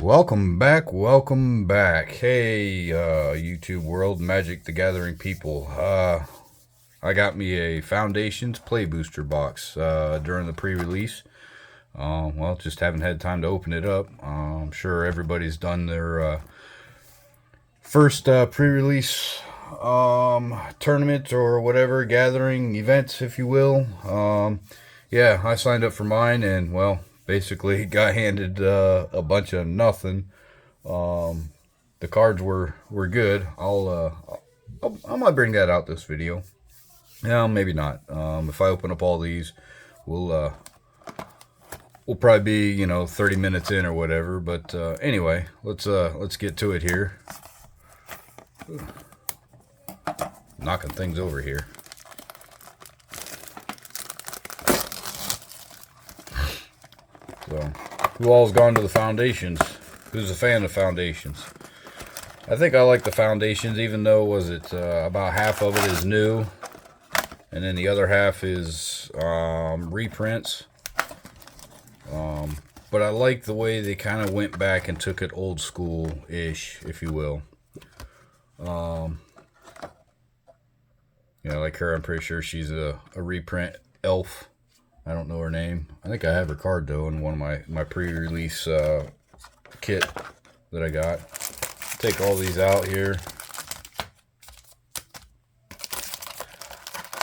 Welcome back, welcome back. Hey, YouTube world, Magic the Gathering people. I got me a Foundations Play Booster box during the pre-release. Well, just haven't had time to open it up. I'm sure everybody's done their first pre-release tournament or whatever, gathering, events, if you will. Yeah, I signed up for mine and, well, basically got handed a bunch of nothing. The cards were good. I might bring that out this video. Yeah, maybe not. If I open up all these, we'll probably be 30 minutes in or whatever. But anyway, let's get to it here. Knocking things over here. So, who all's gone to the Foundations? Who's a fan of Foundations? I think I like the Foundations, even though about half of it is new, and then the other half is reprints. But I like the way they kind of went back and took it old school-ish, if you will. Yeah, like her, I'm pretty sure she's a reprint elf. I don't know her name. I think I have her card, though, in one of my pre-release kit that I got. Take all these out here.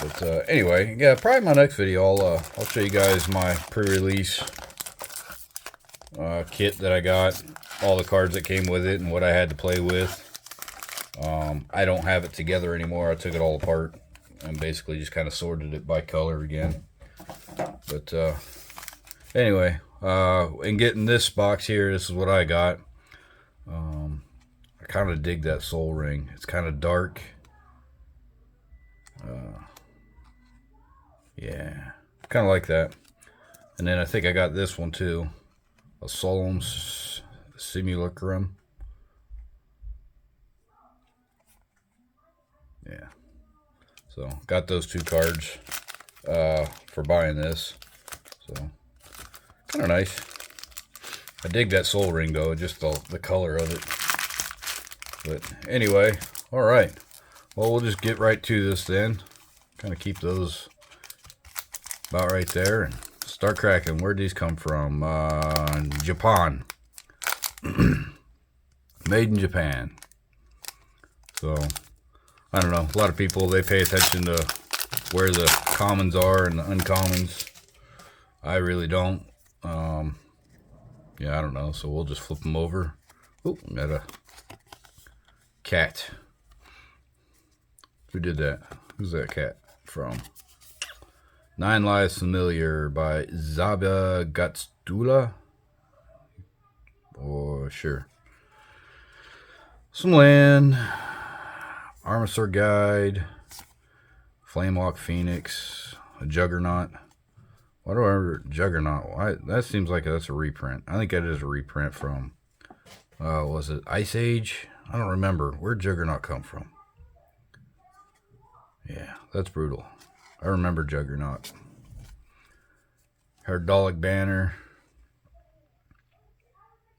But anyway, yeah, probably my next video, I'll show you guys my pre-release kit that I got. All the cards that came with it and what I had to play with. I don't have it together anymore. I took it all apart and basically just kind of sorted it by color again. But anyway, in getting this box here, this is what I got. I kind of dig that soul ring. It's kind of dark. Yeah, kind of like that. And then I think I got this one too. A solemn simulacrum. Yeah. So got those two cards for buying this. So kind of nice. I dig that soul ring though, just the color of it. But anyway, all right. Well, we'll just get right to this then. Kind of keep those about right there and start cracking. Where'd these come from? Japan. Made in Japan. So I don't know. A lot of people, they pay attention to where the commons are and the uncommons. I really don't. Yeah, I don't know. So we'll just flip them over. Oh, got a cat. Who did that? Who's that cat from? Nine Lives Familiar by Zabia Gatstula. Oh, sure. Some land. Armasaur Guide, Flamewalk Phoenix, a Juggernaut. Why do I remember Juggernaut? That seems like that's a reprint. I think that is a reprint from, was it Ice Age? I don't remember. Where'd Juggernaut come from? Yeah, that's brutal. I remember Juggernaut. Heraldolic Banner.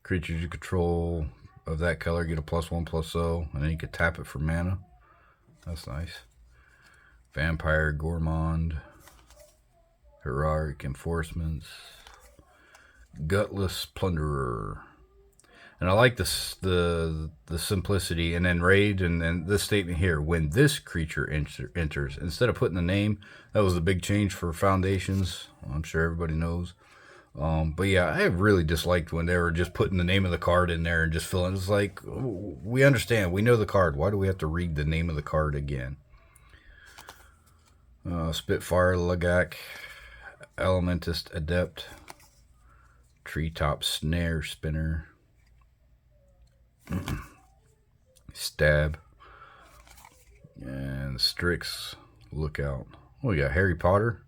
Creatures you control of that color get a +1/+0, and then you can tap it for mana. That's nice. Vampire Gourmand. Heroic Enforcements. Gutless Plunderer. And I like this the simplicity. And then raid, and then this statement here. When this creature enters, instead of putting the name, that was the big change for Foundations. I'm sure everybody knows. But yeah, I really disliked when they were just putting the name of the card in there and just filling. It's like, we understand, we know the card. Why do we have to read the name of the card again? Spitfire Lagak, Elementist Adept, Treetop Snare Spinner, Stab, and Strix Lookout. Oh, we got Harry Potter.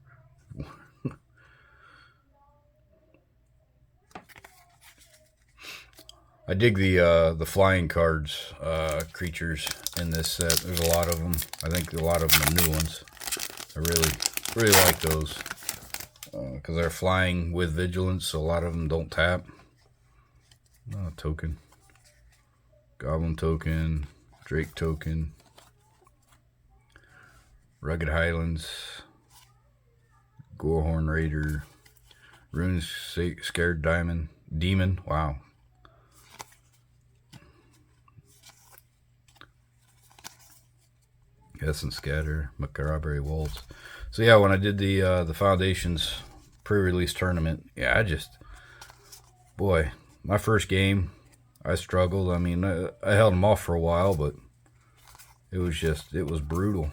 I dig the flying cards, creatures in this set. There's a lot of them. I think a lot of them are new ones. I really like those because they're flying with vigilance, so a lot of them don't tap. Token. Goblin token. Drake token. Rugged Highlands. Gorehorn Raider. Runes Scared Demon. Wow. Essence Scatter. Macabre Waltz. So yeah, when I did the Foundations pre-release tournament, yeah, boy, my first game, I struggled. I mean, I held them off for a while, but it was brutal.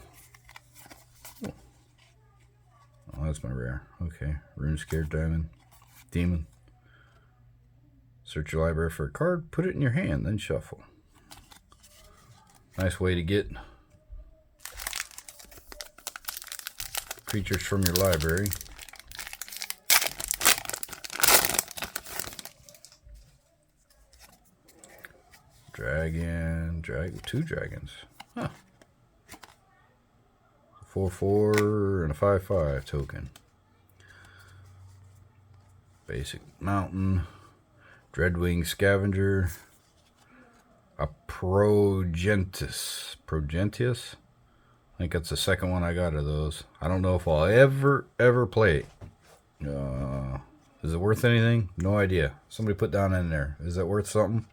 Oh, that's my rare. Okay, Rune Scared Demon. Search your library for a card, put it in your hand, then shuffle. Nice way to get creatures from your library. Two dragons. Huh. 4/4 and a 5/5 token. Basic Mountain. Dreadwing Scavenger. A Progentius. I think that's the second one I got of those. I don't know if I'll ever play it. Is it worth anything? No idea. Somebody put down in there. Is that worth something?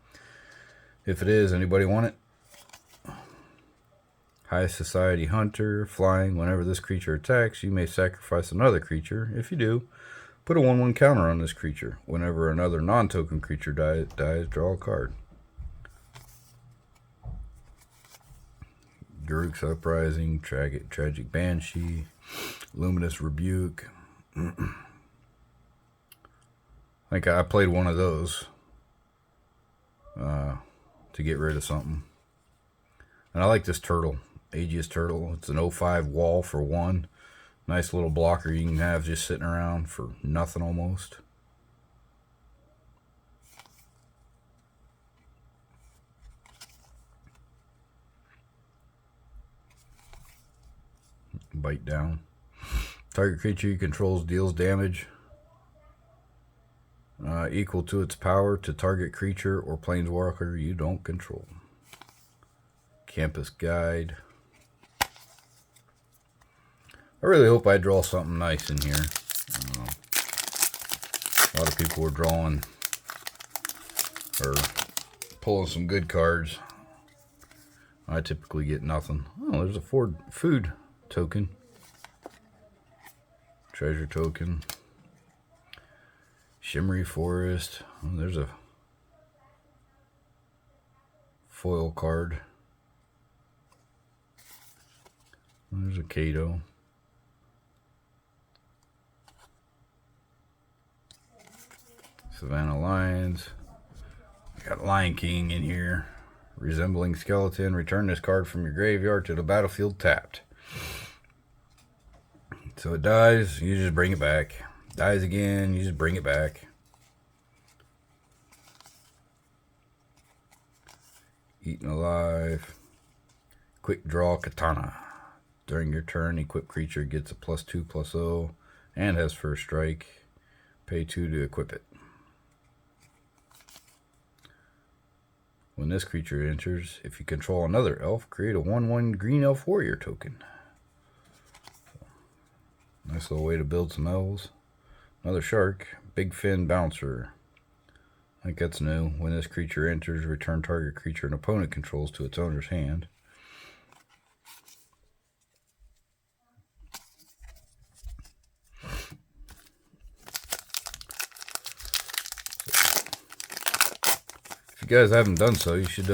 If it is, anybody want it? High Society Hunter. Flying. Whenever this creature attacks, you may sacrifice another creature. If you do, put a 1/1 counter on this creature. Whenever another non-token creature dies, draw a card. Garruk's Uprising, Tragic Banshee, Luminous Rebuke. I think I played one of those to get rid of something. And I like this turtle, Aegis Turtle. It's an 05 wall for 1. Nice little blocker you can have just sitting around for nothing almost. Bite down. Target creature you control deals damage equal to its power to target creature or planeswalker you don't control. Campus Guide. I really hope I draw something nice in here. A lot of people were drawing or pulling some good cards. I typically get nothing. Oh, there's a food token. Treasure token. Shimmery Forest. Oh, there's a foil card. There's a Kato. Savannah Lions. We got Lion King in here. Resembling Skeleton. Return this card from your graveyard to the battlefield tapped. So it dies, you just bring it back. Dies again, you just bring it back. Eaten Alive. Quick Draw Katana. During your turn, equip creature gets a +2/+0 and has first strike. Pay 2 to equip it. When this creature enters, if you control another elf, create a 1/1 green elf warrior token. Nice little way to build some elves. Another shark, Big Fin Bouncer. I think that's new. When this creature enters, return target creature an opponent controls to its owner's hand. If you guys haven't done so, you should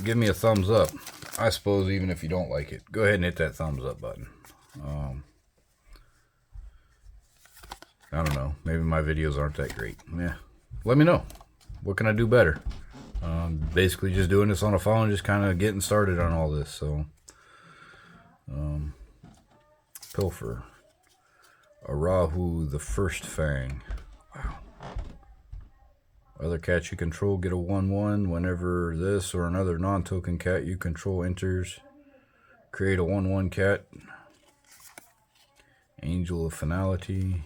give me a thumbs up. I suppose even if you don't like it, go ahead and hit that thumbs up button. I don't know. Maybe my videos aren't that great. Yeah. Let me know. What can I do better? Basically just doing this on a phone, just kind of getting started on all this. So, Pilfer. Arahu the First Fang. Wow. Other cats you control get a 1/1. Whenever this or another non-token cat you control enters, create a 1/1 cat. Angel of Finality.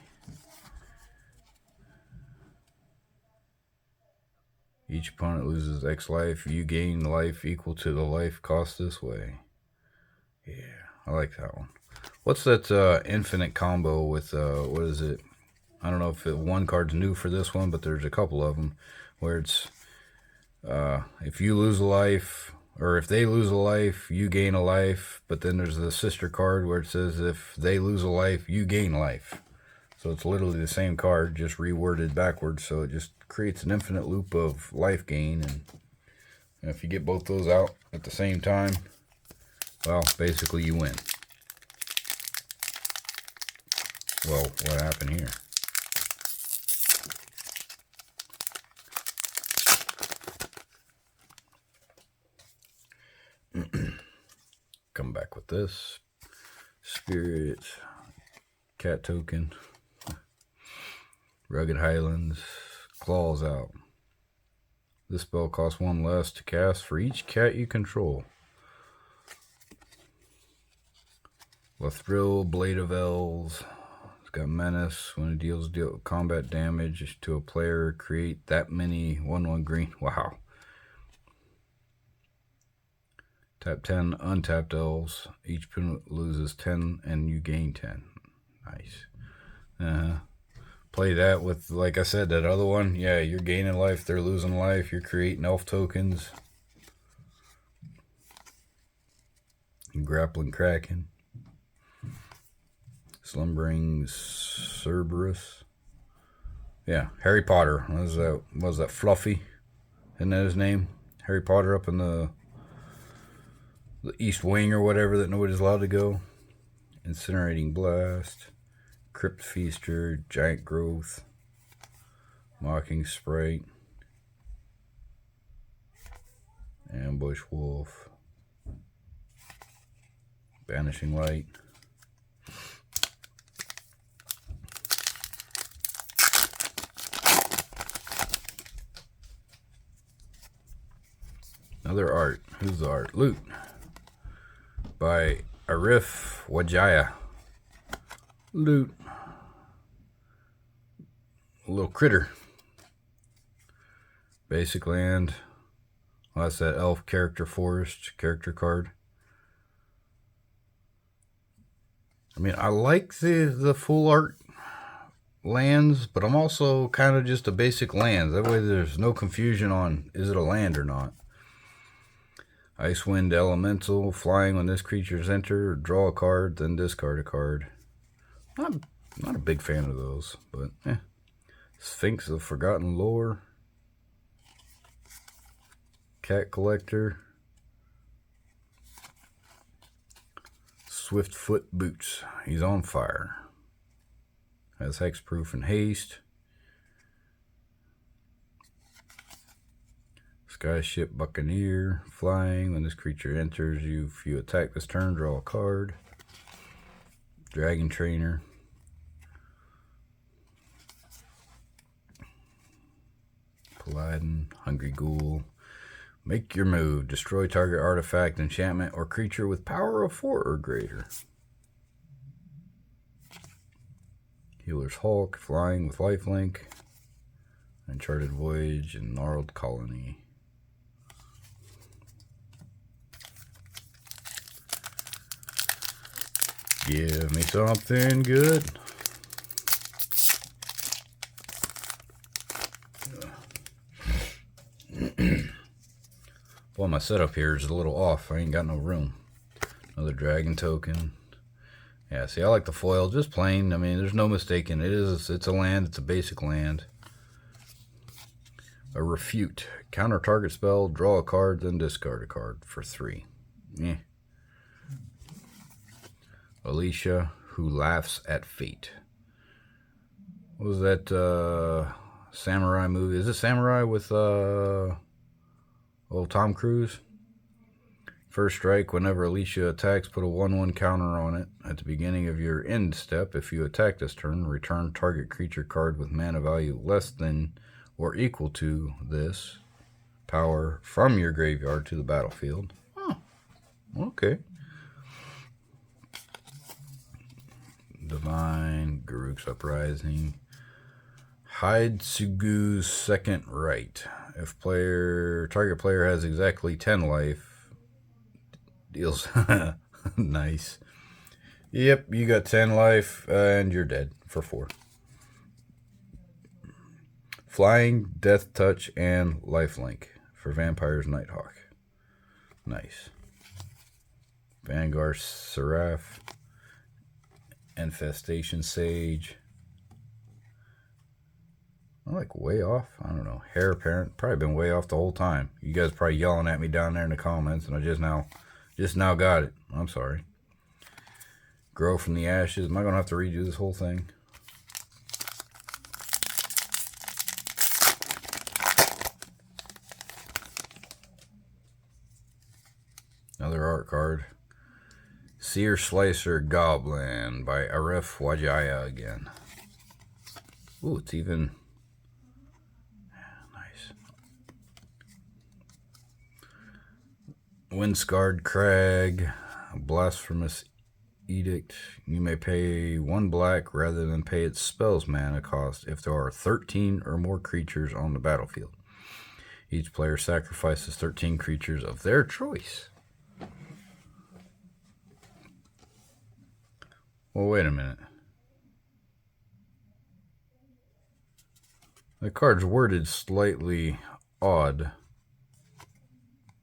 Each opponent loses X life. You gain life equal to the life cost this way. Yeah, I like that one. What's that infinite combo with, what is it? I don't know if one card's new for this one, but there's a couple of them where it's, if you lose a life, or if they lose a life, you gain a life. But then there's the sister card where it says if they lose a life, you gain life. So it's literally the same card, just reworded backwards. So it just creates an infinite loop of life gain. And if you get both those out at the same time, well, basically you win. Well, what happened here? Come back with this. Spirit, cat token, Rugged Highlands, claws out. This spell costs 1 less to cast for each cat you control. Lathril, Blade of Elves. It's got menace. When it deals combat damage to a player, create that many 1/1 green. Wow. Tap 10 untapped elves. Each opponent loses 10 and you gain 10. Nice. Play that with, like I said, that other one. Yeah, you're gaining life, they're losing life. You're creating elf tokens. Grappling Kraken. Slumbering Cerberus. Yeah, Harry Potter. What was that Fluffy? Isn't that his name? Harry Potter up in the East Wing or whatever that nobody's allowed to go. Incinerating Blast. Crypt Feaster. Giant Growth. Mocking Sprite. Ambush Wolf. Banishing Light. Another art. Who's the art? Loot. By Arif Wajaya. Loot. A little critter. Basic land. Well, that's that elf character forest character card. I mean, I like the full art lands, but I'm also kind of just a basic land. That way there's no confusion on is it a land or not. Icewind Elemental, flying when this creature's enter, draw a card, then discard a card. Not a big fan of those, but eh. Sphinx of Forgotten Lore. Cat Collector. Swiftfoot Boots. He's on fire. Has hexproof and haste. Skyship Buccaneer. Flying. When this creature enters, if you attack this turn, draw a card. Dragon Trainer. Paladin. Hungry Ghoul. Make your move. Destroy target artifact, enchantment, or creature with power of 4 or greater. Healer's Hulk. Flying with lifelink. Uncharted Voyage and Gnarled Colony. Give me something good. Well, my setup here is a little off. I ain't got no room. Another dragon token. Yeah, see, I like the foil, just plain. I mean, there's no mistaking. It's a land. It's a basic land. A Refute. Counter target spell, draw a card, then discard a card for 3. Yeah. Alicia, Who Laughs at Fate. What was that samurai movie? Is it Samurai with old Tom Cruise? First strike, whenever Alicia attacks, put a 1/1 counter on it. At the beginning of your end step, if you attack this turn, return target creature card with mana value less than or equal to this power from your graveyard to the battlefield. Oh, okay. Divine, Garruk's Uprising, Hide-Sugu's Second Right. If target player has exactly 10 life, deals. Nice. Yep, you got 10 life and you're dead for 4. Flying, Death Touch, and Lifelink for Vampire's Nighthawk. Nice. Vanguard Seraph. Infestation Sage. I'm like way off. I don't know. Heir Apparent. Probably been way off the whole time. You guys probably yelling at me down there in the comments, and I just now got it. I'm sorry. Grow from the Ashes. Am I gonna have to redo this whole thing? Another art card. Seer Slicer Goblin by Arif Wajaya again. Ooh, it's even nice. Windscarred Crag, Blasphemous Edict. You may pay 1 black rather than pay its spell's mana cost if there are 13 or more creatures on the battlefield. Each player sacrifices 13 creatures of their choice. Well, wait a minute. The card's worded slightly odd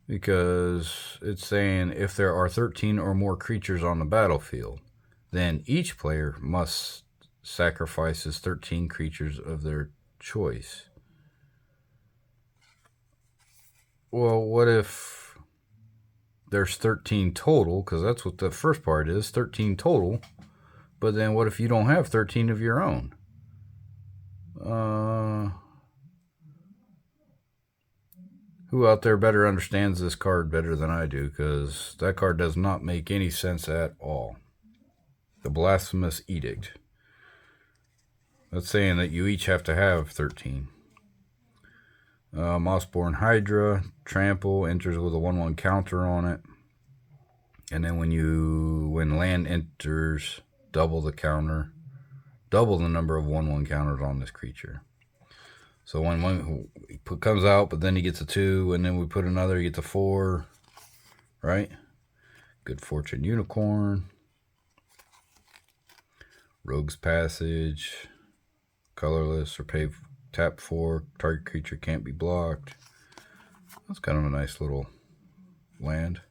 because it's saying if there are 13 or more creatures on the battlefield, then each player must sacrifice 13 creatures of their choice. Well, what if there's 13 total? Because that's what the first part is, 13 total. But then what if you don't have 13 of your own? Who out there better understands this card better than I do? Because that card does not make any sense at all. The Blasphemous Edict. That's saying that you each have to have 13. Mossborn Hydra. Trample. Enters with a 1/1 counter on it. And then when land enters, double the counter. Double the number of 1/1 counters on this creature. So when one comes out, but then he gets a 2, and then we put another, he gets a 4, right? Good Fortune Unicorn. Rogue's Passage. Colorless, or pay tap 4. Target creature can't be blocked. That's kind of a nice little land.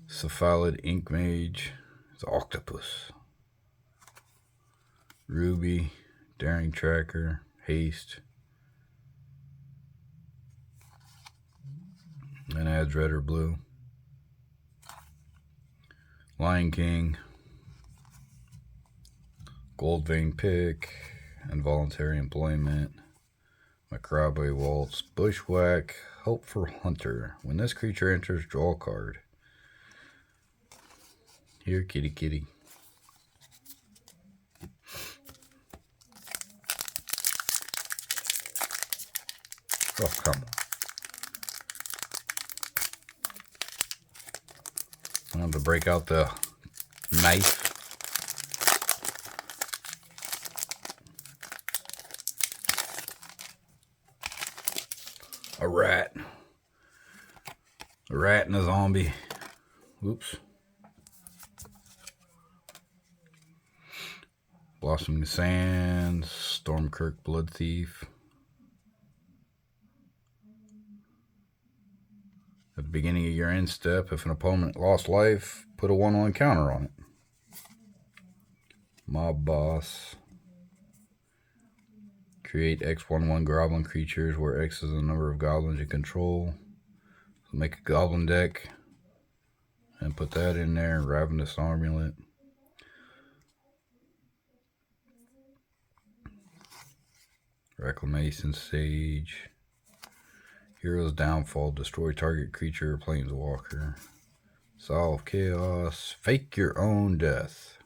Cephalid Ink Mage. It's Octopus. Ruby, Daring Tracker, Haste, and adds red or blue. Lion King, Gold Vein Pick, Involuntary Employment, Macrabe Waltz, Bushwhack, Hope for Hunter. When this creature enters, draw a card. Here, kitty kitty. Oh, come on. I have to break out the knife. A rat. A rat and a zombie. Oops. Blossoming Sands. Stormkirk Blood Thief. At the beginning of your end step, if an opponent lost life, put a 1/1 counter on it. Mob Boss. Create X 1/1 goblin creatures where X is the number of goblins you control. So make a goblin deck and put that in there. Ravenous Amulet. Reclamation Sage. Hero's Downfall. Destroy target creature or planeswalker. Solve Chaos. Fake your own death.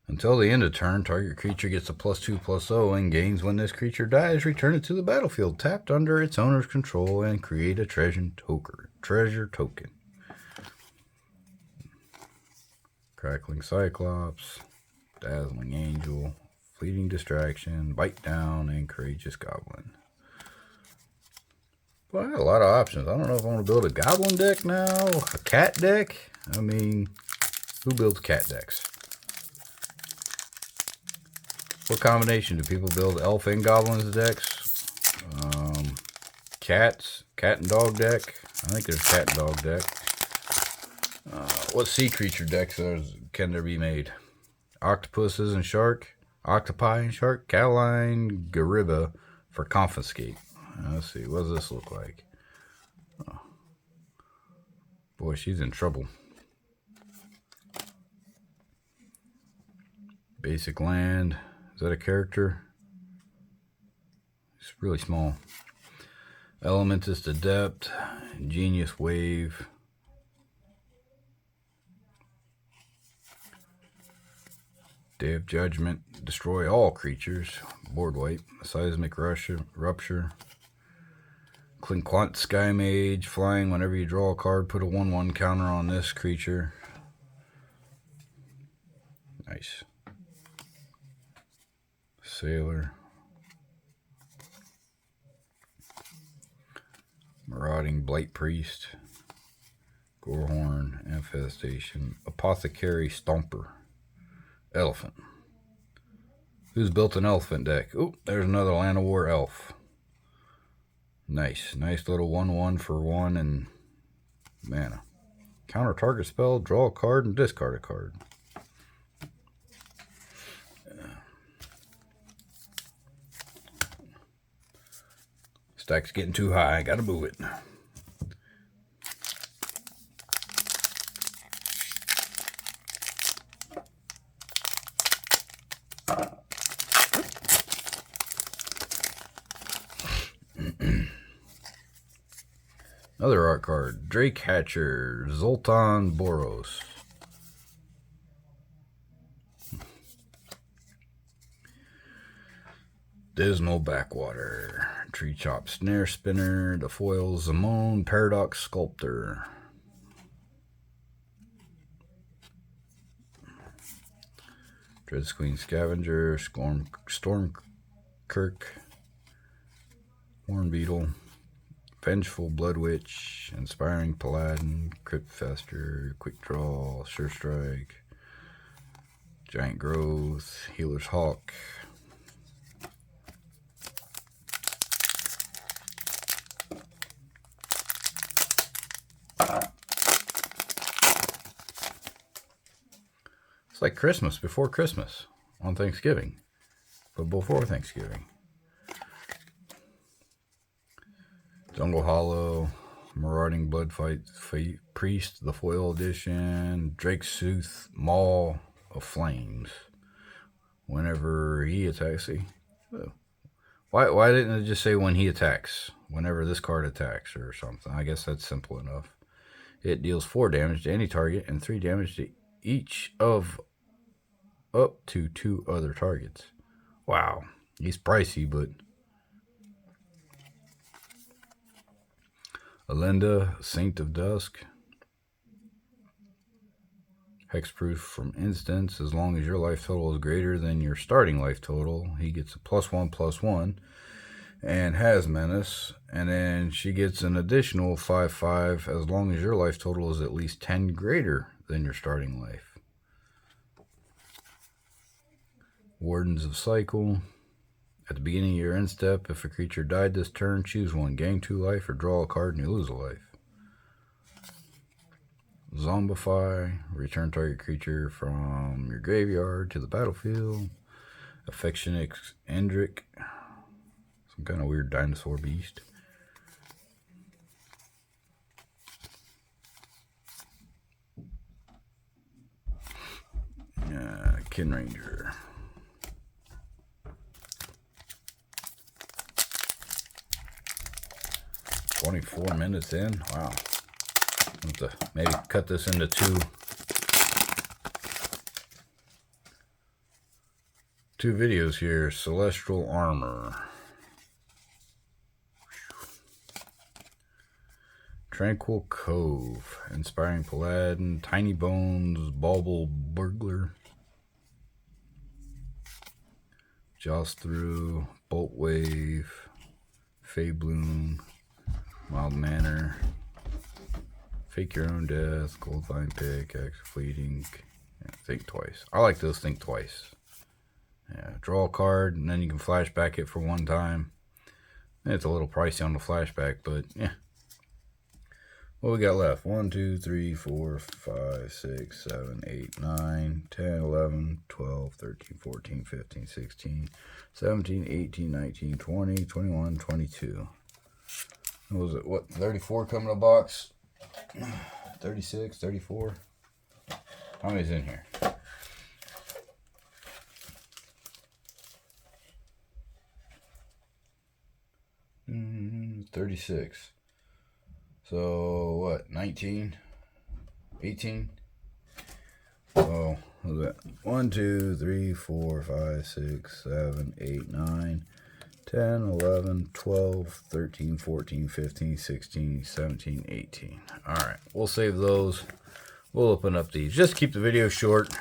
Until the end of turn, target creature gets a +2/+0 and gains when this creature dies. Return it to the battlefield, tapped under its owner's control, and create a treasure token. Crackling Cyclops. Dazzling Angel, Fleeting Distraction, Bite Down, and Courageous Goblin. Well, I got a lot of options. I don't know if I want to build a goblin deck now, a cat deck. I mean, who builds cat decks? What combination do people build? Elf and goblins decks? Cats, cat and dog deck. I think there's cat and dog deck. What sea creature decks can there be made? Octopuses and shark, octopi and shark, Caroline Gariba for confiscate. Let's see, what does this look like? Oh. Boy, she's in trouble. Basic land. Is that a character? It's really small. Elementist Adept, Genius Wave. Day of Judgment, destroy all creatures. Board wipe, Seismic Rupture. Clinquant Sky Mage, flying whenever you draw a card, put a 1/1 counter on this creature. Nice. Sailor. Marauding Blight Priest. Gorehorn, Infestation. Apothecary Stomper. Elephant. Who's built an elephant deck? Oh, there's another Land of War elf. Nice. Nice little 1/1 for 1 and mana. Counter target spell, draw a card, and discard a card. Stack's getting too high. I gotta move it. Another art card. Drake Hatcher, Zoltan Boros. Dismal Backwater, Tree Chop Snare Spinner, the foil Zamone, Paradox Sculptor. Dreadsqueen Scavenger, Stormkirk, Horn Beetle, Vengeful Blood Witch, Inspiring Paladin, Crypt Fester, Quick Draw, Sure Strike, Giant Growth, Healer's Hawk. It's like Christmas before Christmas on Thanksgiving, but before Thanksgiving. Jungle Hollow, Marauding Bloodfight Priest, the foil edition, Drake Sooth, Maw of Flames. Whenever he attacks, see, why didn't it just say when he attacks? Whenever this card attacks or something. I guess that's simple enough. It deals 4 damage to any target and 3 damage to each of up to 2 other targets. Wow, he's pricey, but Alinda, Saint of Dusk. Hexproof from instance. As long as your life total is greater than your starting life total, he gets a +1/+1 and has menace. And then she gets an additional 5/5 as long as your life total is at least 10 greater than your starting life. Wardens of Cycle. At the beginning of your end step, if a creature died this turn, choose one. Gain 2 life or draw a card and you lose a life. Zombify. Return target creature from your graveyard to the battlefield. Affectionate Endrick. Some kind of weird dinosaur beast. Kin Ranger. $24 minutes in. Wow. I'll have to maybe cut this into two videos here. Celestial Armor. Tranquil Cove. Inspiring Paladin. Tiny Bones. Bauble Burglar. Jaws Through, Bolt Wave, Fey Bloom, Mild Manner, Fake Your Own Death, Gold Vine Pickaxe, Fleeting, Think Twice. I like those Think Twice. Yeah, draw a card, and then you can flashback it for one time. It's a little pricey on the flashback, but yeah. What we got left? 1, 2, 3, 4, 5, 6, 7, 8, 9, 10, 11, 12, 13, 14, 15, 16, 17, 18, 19, 20, 21, 22. What was it? What, 34 coming in a box? 36, 34? How many's in here? 36. So what, 19, 18? Oh, what was that? 1, 2, 3, 4, 5, 6, 7, 8, 9, 10, 11, 12, 13, 14, 15, 16, 17, 18. All right, we'll save those. We'll open up these. Just keep the video short.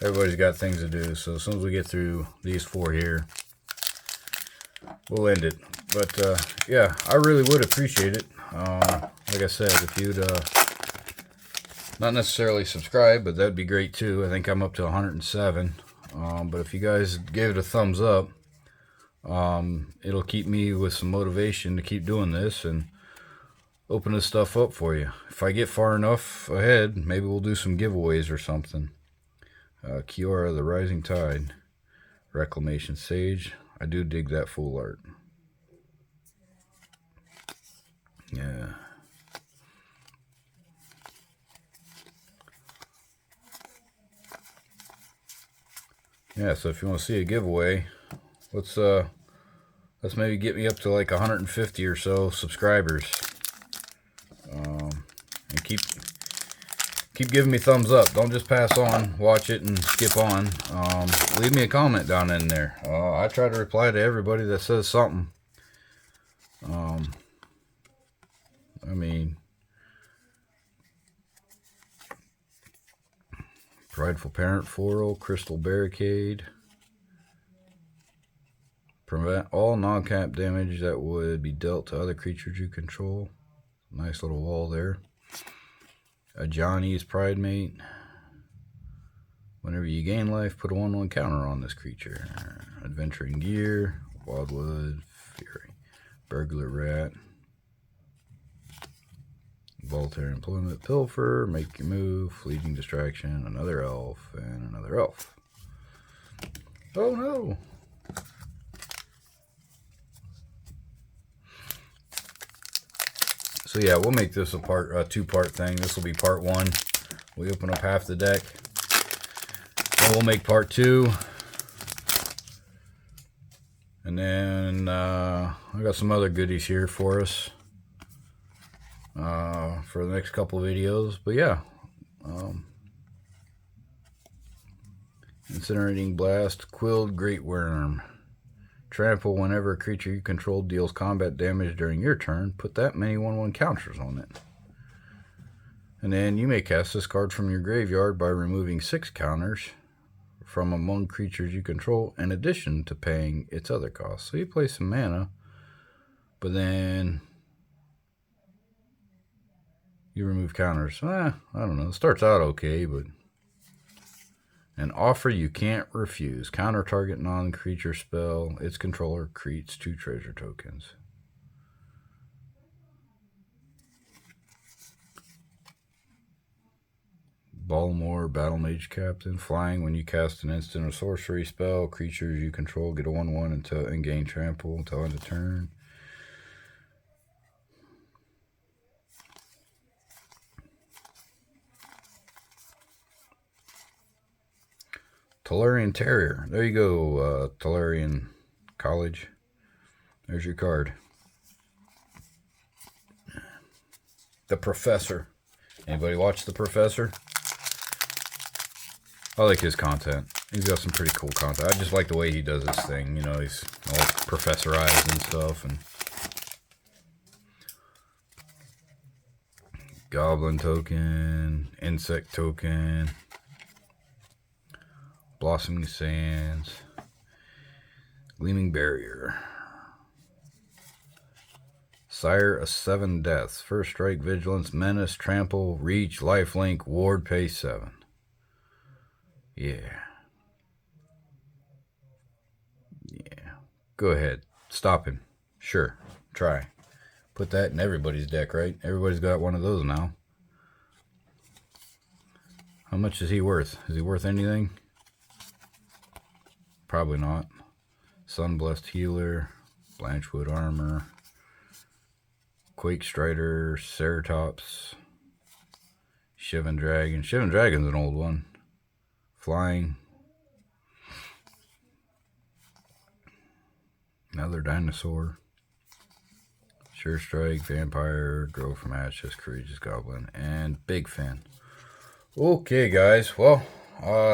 Everybody's got things to do, so as soon as we get through these 4 here, we'll end it. But yeah, I really would appreciate it. Like I said, if you'd not necessarily subscribe, but that'd be great too. I think I'm up to 107. But if you guys gave it a thumbs up, it'll keep me with some motivation to keep doing this and open this stuff up for you. If I get far enough ahead, maybe we'll do some giveaways or something. Kiora, the Rising Tide, Reclamation Sage. I do dig that full art. Yeah. Yeah, so if you want to see a giveaway, let's maybe get me up to like 150 or so subscribers. And keep giving me thumbs up. Don't just pass on, watch it and skip on. Leave me a comment down in there. I try to reply to everybody that says something. I mean, Prideful Parent Foil, Crystal Barricade. Prevent all non-cap damage that would be dealt to other creatures you control. Nice little wall there. A Johnny's Pride Mate. Whenever you gain life, put a 1/1 counter on this creature. Adventuring Gear, Wildwood Fury, Burglar Rat, Voluntary Employment, Pilfer, Make Your Move, Fleeting Distraction, another elf, and another elf. Oh no! So yeah, we'll make this a two-part thing. This will be part 1. We open up half the deck. Then we'll make part 2. And then I got some other goodies here for us. For the next couple videos, but yeah, Incinerating Blast, Quilled Great Worm, trample whenever a creature you control deals combat damage during your turn, put that many 1/1 counters on it, and then you may cast this card from your graveyard by removing 6 counters from among creatures you control in addition to paying its other costs. So you play some mana, but then you remove counters. I don't know. It starts out okay, but... An offer you can't refuse. Counter target non-creature spell. Its controller creates 2 treasure tokens. Balmore, Battle Mage Captain. Flying when you cast an instant or sorcery spell. Creatures you control get a 1/1 until and gain trample until end of turn. Tolarian Terrier. There you go, Tolarian College. There's your card. The Professor. Anybody watch The Professor? I like his content. He's got some pretty cool content. I just like the way he does his thing. You know, he's all professorized and stuff. And Goblin token, Insect token, Blossoming Sands, Gleaming Barrier. Sire of 7 deaths. First strike, vigilance, menace, trample, reach, lifelink, ward, pay 7. Yeah. Yeah. Go ahead. Stop him. Sure. Try. Put that in everybody's deck, right? Everybody's got one of those now. How much is he worth? Is he worth anything? Probably not. Sunblessed Healer, Blanchwood Armor, Quake Strider, Ceratops, Shivan Dragon. Shivan Dragon's an old one. Flying. Another dinosaur. Sure Strike, Vampire, Grow from Ashes, Courageous Goblin, and Big Fin. Okay, guys. Well,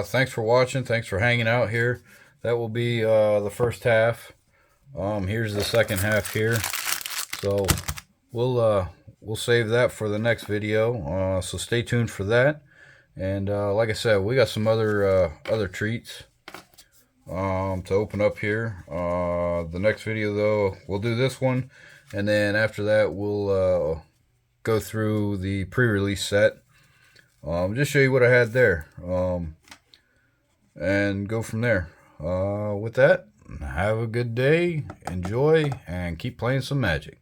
thanks for watching. Thanks for hanging out here. That will be the first half. Here's the second half here. So we'll save that for the next video. So stay tuned for that. And like I said, we got some other treats to open up here. The next video though, we'll do this one, and then after that we'll go through the pre-release set. Just show you what I had there, and go from there. With that, have a good day, enjoy, and keep playing some Magic.